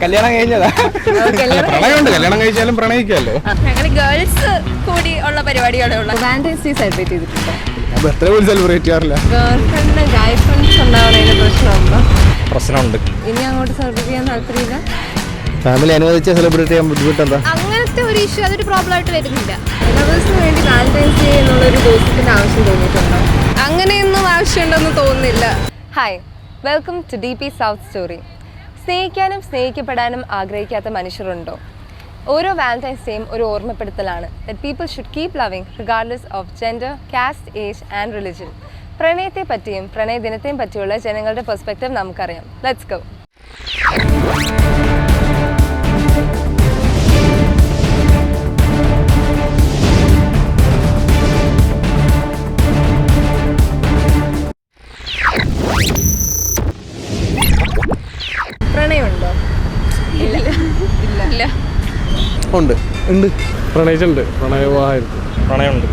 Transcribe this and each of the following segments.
കല്യാണം കഴിഞ്ഞതാ. കല്യാണം കഴിച്ചാലും പ്രണയിക്കാമല്ലോ. ഞങ്ങൾ ഗേൾസ് കൂടി ഉള്ള പരിപാടികളേ ഉള്ളൂ. വാലന്റൈൻസ് ഡേ സെലിബ്രേറ്റ് ചെയ്തിട്ടുണ്ടോ? ബർത്ത്ഡേ പോലും സെലിബ്രേറ്റ് ചെയ്യാറില്ല. ഗേൾഫ്രണ്ടിന് ഗായ് ഫ്രണ്ട്സ് ഉണ്ടാവുന്നതിന് പ്രശ്നമുണ്ടോ? പ്രശ്നമുണ്ട്. ഇനി അങ്ങോട്ട് സെലിബ്രേറ്റ് ചെയ്യാൻ താല്പര്യമില്ല. ഫാമിലി അനുവദിച്ച സെലിബ്രേറ്റ് ചെയ്യാൻ ബുദ്ധിമുട്ടെന്താ? അങ്ങനത്തെ ഒരു ഇഷ്യൂ അതൊരു പ്രോബ്ലം ആയിട്ട് വരുന്നില്ല. ലവേഴ്സിന് വേണ്ടി വാലന്റൈൻസ് ഡേ എന്നുള്ളൊരു ദിവസത്തിന്റെ ആവശ്യം തോന്നിയിട്ടുണ്ടോ? അങ്ങനെയൊന്നും ആവശ്യമുണ്ടെന്ന് തോന്നുന്നില്ല. Hi, welcome to DP south story. സ്നേഹിക്കാനും സ്നേഹിക്കപ്പെടാനും ആഗ്രഹിക്കാത്ത മനുഷ്യരുണ്ടോ? ഓരോ വാലന്റൈൻസ് ഡേയും ഒരു ഓർമ്മപ്പെടുത്തലാണ് that people should keep loving regardless of gender, caste, age and religion. പ്രണയത്തെ പറ്റിയും പ്രണയ ദിനത്തെയും പറ്റിയുള്ള ജനങ്ങളുടെ പെർസ്പെക്റ്റീവ് നമുക്കറിയാം. Let's go. പ്രണയമുണ്ടോ? ഇല്ല. ഇല്ല. ഉണ്ട്. പ്രണയിച്ചിട്ടുണ്ട്. പ്രണയവിവാഹമായിരുന്നു. പ്രണയമുണ്ട്.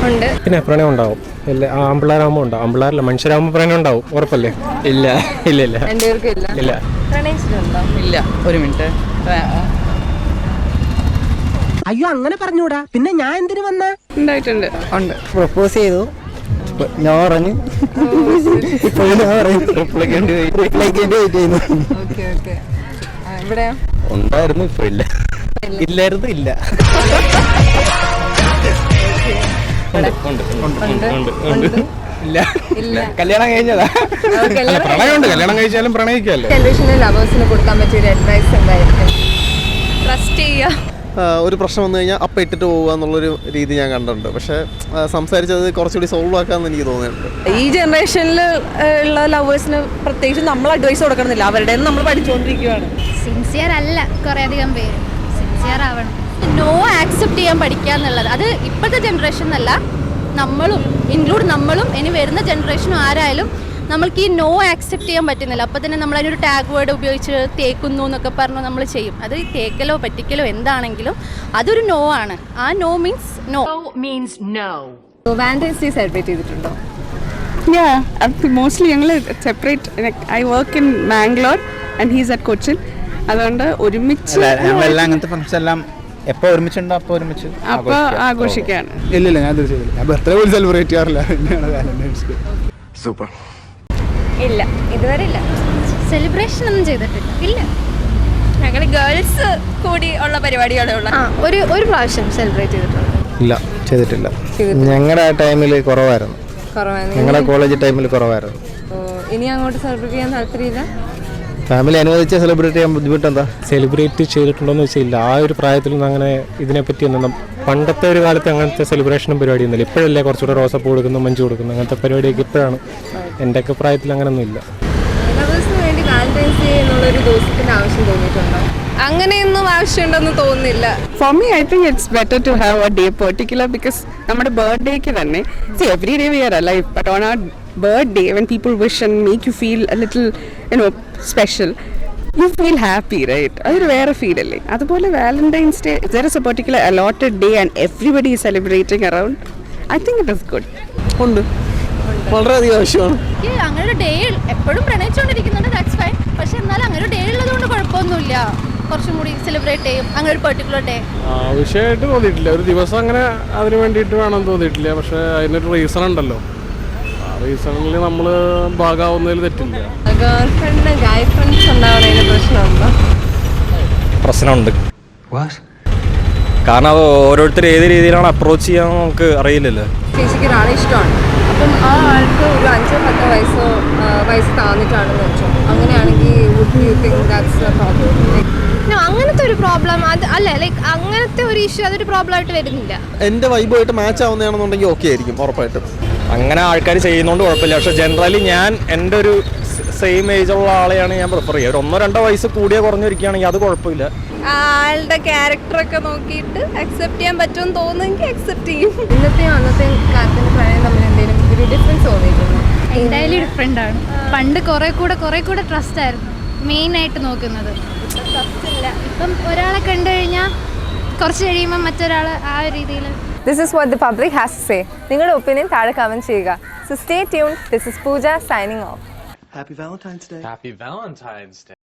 ഉണ്ട്. പിന്നെ പ്രണയം ഉണ്ടാവും. ആമ്പിള്ളേരാകുമ്പോൾ ഉണ്ടാവും. ആമ്പിള്ളേരല്ല, മനുഷ്യരാകുമ്പോൾ പ്രണയം ഉണ്ടാവും. ഉറപ്പല്ലേ? ഇല്ല. രണ്ടുപേർക്കും ഇല്ല. ഇല്ല. പ്രണയിച്ചിട്ടുണ്ടോ? ഇല്ല. ഒരു മിനിറ്റ്. അയ്യോ, അങ്ങനെ പറഞ്ഞൂടാ. പിന്നെ ഞാൻ എന്തിനു വന്ന? ഉണ്ടായിട്ടുണ്ട്. ഉണ്ട്. പ്രപ്പോസ് ചെയ്തു, ഞാൻ പറഞ്ഞു. റിപ്ലൈക്ക് വെയിറ്റ് ചെയ്യുന്നു. ഓക്കെ. ഇവിടെയോ? ഉണ്ടായിരുന്നു, ഇപ്പൊ ഇല്ല. ഇല്ലായിരുന്നു, ഇല്ല. ഇല്ല. കല്യാണം കഴിഞ്ഞതാ. പ്രണയമുണ്ട്. കല്യാണം കഴിച്ചാലും പ്രണയിക്കാമല്ലോ. ജനറേഷനിൽ ലവേഴ്സിന് കൊടുക്കാൻ പറ്റിയ ഒരു അഡ്വൈസ് എന്തായിരിക്കും? ട്രസ്റ്റ് ചെയ്യുക. ഒരു പ്രശ്നം വന്നു കഴിഞ്ഞാൽ അപ്പം ഇട്ടിട്ട് പോകുക എന്നുള്ളൊരു രീതി ഞാൻ കണ്ടിട്ടുണ്ട്. പക്ഷേ സംസാരിച്ചത് കുറച്ചുകൂടി സോൾവ് ആക്കാമെന്ന് എനിക്ക് തോന്നിയിട്ടുണ്ട്. ഈ ജനറേഷനിൽ ഉള്ള ലവേഴ്സിന് പ്രത്യേകിച്ച് നമ്മൾ അഡ്വൈസ് കൊടുക്കണമെന്നില്ല. അവരുടെ നമ്മൾ പഠിച്ചുകൊണ്ടിരിക്കുകയാണ്. സിൻസിയർ അല്ല കുറേ അധികം പേര്. സിൻസിയർ ആവണം. നോ ആക്സെപ്റ്റ് ചെയ്യാൻ പഠിക്കുക എന്നുള്ളത് അത് ഇപ്പോഴത്തെ ജനറേഷൻ അല്ല, നമ്മളും ഇൻക്ലൂഡ് നമ്മളും ഇനി വരുന്ന ജനറേഷനും ആരായാലും നമ്മൾക്ക് ഈ നോ ആക്സെപ്റ്റ് ചെയ്യാൻ പറ്റുന്നില്ല. അപ്പോൾ തന്നെ നമ്മൾ അതിനൊരു ടാഗ് വേർഡ് ഉപയോഗിച്ച് തേക്കുന്നു എന്നൊക്കെ പറഞ്ഞ് നമ്മൾ ചെയ്യും. അത് തേക്കലോ പറ്റിക്കലോ എന്താണെങ്കിലും അതൊരു നോ ആണ്. ആ no means no. Valentine's Day celebrate ചെയ്തിട്ടുണ്ടോ? മോസ്റ്റ്ലി ഞങ്ങൾ separate. I work in Mangalore and he's at Cochin. അതുകൊണ്ട് ഒരുമിച്ച് ഞങ്ങളെല്ലാം അങ്ങനത്തെ ഫംഗ്ഷൻ എല്ലാം എപ്പോൾ ഒരുമിച്ചുണ്ടോ അപ്പോൾ ഒരുമിച്ച് അപ്പോൾ ആഘോഷിക്കുകയാണ്. ഇല്ല, ഞാൻ തീർച്ചയായും ഞാൻ ബർത്ത്ഡേ പോലും സെലിബ്രേറ്റ് ചെയ്യാറില്ല. പിന്നെയാണ് വാലന്റൈൻസ് ഡേ. സൂപ്പർ. ഇല്ല, ഇതുവരെ ഇല്ല. സെലിബ്രേഷൻ ഒന്നും ചെയ്തിട്ടില്ല. ഇല്ല. ഞങ്ങൾ ഗേൾസ് കൂടി ഉള്ള പരിപാടികളേ ഉള്ളൂ. ഒരു പ്രാവശ്യം സെലിബ്രേറ്റ് ചെയ്തിട്ടുണ്ട്. ഇല്ല, ചെയ്തിട്ടില്ല. ഞങ്ങളുടെ ആ ടൈമിൽ കുറവായിരുന്നു. ഞങ്ങളുടെ കോളേജ് ടൈമിൽ കുറവായിരുന്നു. ഇനി അങ്ങോട്ട് സെലിബ്രേറ്റ് ചെയ്യാൻ താല്പര്യമില്ല. ഫാമിലി അനുവദിച്ച സെലിബ്രേറ്റ് ചെയ്യാൻ ബുദ്ധിമുട്ടെന്താ? സെലിബ്രേറ്റ് ചെയ്തിട്ടുണ്ടോയെന്ന് വെച്ചില്ല. ആ ഒരു പ്രായത്തിലൊന്നും അങ്ങനെ ഇതിനെപ്പറ്റി ഒന്നും പണ്ടത്തെ ഒരു കാലത്ത് അങ്ങനത്തെ സെലിബ്രേഷനും പരിപാടിയൊന്നുമില്ല. ഇപ്പോഴല്ലേ കുറച്ചുകൂടെ റോസപ്പ് കൊടുക്കുന്നു, മഞ്ച് കൊടുക്കുന്നു, അങ്ങനത്തെ പരിപാടിയൊക്കെ ഇപ്പോഴാണ്. എൻ്റെ ഒക്കെ പ്രായത്തിൽ അങ്ങനെയൊന്നും ഇല്ല. ലവേഴ്സിന് വേണ്ടി വാലന്റൈൻസ് ഡേ എന്നുള്ളൊരു ദിവസത്തിന്റെ ആവശ്യം തോന്നിയിട്ടുണ്ടോ? അങ്ങനെയൊന്നും ആവശ്യമുണ്ടെന്ന് തോന്നുന്നില്ല. For me, I think it's better to have a day particular because നമ്മുടെ ബർത്ത്ഡേക്ക് തന്നെ every day we are alive, but on our birthday when people wish and make you feel a little special, you feel happy, right? അതൊരു വേറെ feel അല്ലേ? അതുപോലെ Valentine's day, there is a particular allotted day and everybody is celebrating around. I think it is good. ഉണ്ട്, വളരെയധികം ആവശ്യമാണ്. അങ്ങനെ ഒരു day എപ്പോഴും പ്രണയിച്ചുകൊണ്ടിരിക്കുന്നുണ്ട്, ദാറ്റ്സ് ഫൈൻ. പക്ഷെ എന്നാലും അങ്ങനെ ഒരു ഡേ ഉള്ളതുകൊണ്ട് കുഴപ്പമൊന്നുമില്ല. കുറച്ചും കൂടി സെലിബ്രേറ്റ് ചെയ്യും അങ്ങനെ ഒരു പെർട്ടിക്കുലർ ഡേ. ആവശ്യമായിട്ട് തോന്നിയിട്ടില്ല. ഒരു ദിവസം അങ്ങനെ അതിന് വേണ്ടിയിട്ട് വേണമെന്ന് തോന്നിയിട്ടില്ല. പക്ഷേ അതിനൊരു റീസൺ ഉണ്ടല്ലോ. ആ റീസണിൽ നമ്മൾ ഭാഗമാവുന്നതിൽ തെറ്റില്ല. ഗേൾഫ്രണ്ടിന് ഗായ് ഫ്രണ്ട്സ് ഉണ്ടാവുന്നതിന് പ്രശ്നമുണ്ടോ? പ്രശ്നമുണ്ട്. കാരണം അത് ഓരോരുത്തർ ഏത് രീതിയിലാണ് അപ്രോച്ച് ചെയ്യാൻ നമുക്ക് അറിയില്ലല്ലോ. ചേച്ചിക്ക് ഒരാളെ ഇഷ്ടമാണ്, അപ്പം ആ ആൾക്ക് ഒരു 5-10 വയസ്സ് താന്നിട്ടാണെന്ന് വെച്ചോ, അങ്ങനെയാണെങ്കിൽ would you think that's a problem? അങ്ങനത്തെ ഒരു പ്രോബ്ലം അത് അല്ല, ലൈക്ക് അങ്ങനത്തെ ഒരു ഇഷ്യൂ അതൊരു പ്രോബ്ലം ആയിട്ട് വരുന്നില്ല. എൻ്റെ വൈബുമായിട്ട് മാച്ച് ആവുന്നതാണെന്നുണ്ടെങ്കിൽ ഓക്കെ ആയിരിക്കും, ഉറപ്പായിട്ടും. അങ്ങനെ ആൾക്കാർ ചെയ്യുന്നതുകൊണ്ട് കുഴപ്പമില്ല. പക്ഷെ ജനറലി ഞാൻ എൻ്റെ ഒരു സെയിം ഏജുള്ള ആളെയാണ് ഞാൻ പ്രിഫർ ചെയ്യുക. ഒരു 1-2 വയസ്സ് കൂടിയ കുറഞ്ഞിരിക്കുകയാണെങ്കിൽ അത് കുഴപ്പമില്ല. ആളുടെ ക്യാരക്ടറൊക്കെ നോക്കിയിട്ട് അക്സെപ്റ്റ് ചെയ്യാൻ പറ്റുമെന്ന് തോന്നുമെങ്കിൽ അക്സെപ്റ്റ് ചെയ്യും. ഇന്നത്തെയും അന്നത്തെയും കാലത്തിന് പ്രണയം തമ്മിൽ എന്തെങ്കിലും ഒരു ഡിഫറൻസ് തോന്നിയിട്ടുണ്ടോ? എന്തായാലും ഡിഫറെൻ്റ് ആണ്. പണ്ട് കുറേ കൂടെ ട്രസ്റ്റ് ആയിരുന്നു മെയിനായിട്ട് നോക്കുന്നത്. ഇപ്പം ഒരാളെ കണ്ടു കഴിഞ്ഞാൽ കുറച്ച് കഴിയുമ്പോൾ മറ്റൊരാൾ ആ ഒരു രീതിയിൽ. This is what the public has to say. നിങ്ങളുടെ ഒപ്പീനിയൻ താഴെ കമന്റ് ചെയ്യുക. So stay tuned. This is Pooja signing off. Happy Valentine's Day. Happy Valentine's Day.